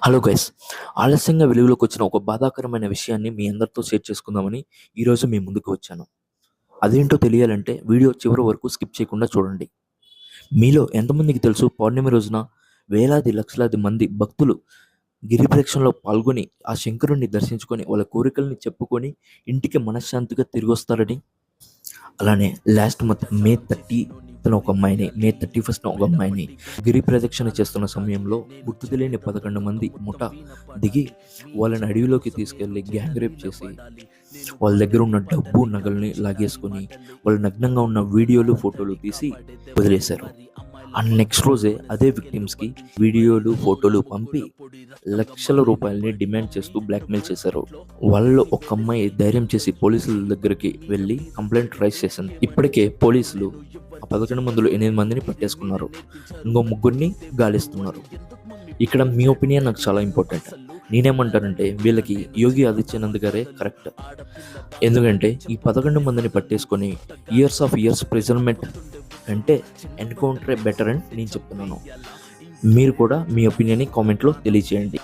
Hello guys, ఆలస్యంగా వెలుగులోకి వచ్చిన ఒక బాధాకరమైన విషయాన్ని మీ అందరితో షేర్ చేసుకుందామని ఈరోజు మీ ముందుకు వచ్చాను. అదేంటో తెలియాలంటే వీడియో చివరి వరకు స్కిప్ చేయకుండా చూడండి. మీలో ఎంతమందికి తెలుసు, పౌర్ణమి రోజున వేలాది లక్షలాది మంది భక్తులు గిరి ప్రదక్షిణలో పాల్గొని ఆ శంకరుణ్ణి దర్శించుకొని వాళ్ళ కోరికల్ని చెప్పుకొని ఇంటికి మనశ్శాంతిగా తిరిగి వస్తారని. అలానే లాస్ట్ మంత్ మే 31న ఒక అమ్మాయిని గిరి ప్రదక్షిణ చేస్తున్న సమయంలో గుర్తు తెలియని 11 మంది ముఠ దిగి వాళ్ళని అడవిలోకి తీసుకెళ్లి గ్యాంగ్ రేప్ చేసి వాళ్ళ దగ్గర ఉన్న డబ్బు నగల్ని లాగేసుకొని వాళ్ళ నగ్నంగా ఉన్న వీడియోలు ఫోటోలు తీసి వదిలేశారు. అండ్ నెక్స్ట్ రోజే అదే విక్టిమ్స్కి వీడియోలు ఫోటోలు పంపి లక్షల రూపాయలని డిమాండ్ చేస్తూ బ్లాక్మెయిల్ చేశారు. వాళ్ళలో ఒక అమ్మాయి ధైర్యం చేసి పోలీసుల దగ్గరికి వెళ్ళి కంప్లైంట్ రైజ్ చేసింది. ఇప్పటికే పోలీసులు ఆ 11 మందిలో 8 మందిని పట్టేసుకున్నారు. ఇంకో ముగ్గురిని గాలిస్తున్నారు. ఇక్కడ మీ ఒపీనియన్ నాకు చాలా ఇంపార్టెంట్. నేనేమంటానంటే వీళ్ళకి యోగి ఆదిత్యనాథ్ గారే కరెక్ట్. ఎందుకంటే ఈ 11 మందిని పట్టేసుకొని ఇయర్స్ ప్రిజన్మెంట్ కంటే ఎన్కౌంటరే బెటర్ అని నేను చెప్తున్నాను. మీరు కూడా మీ ఒపీనియన్ని కామెంట్లో తెలియజేయండి.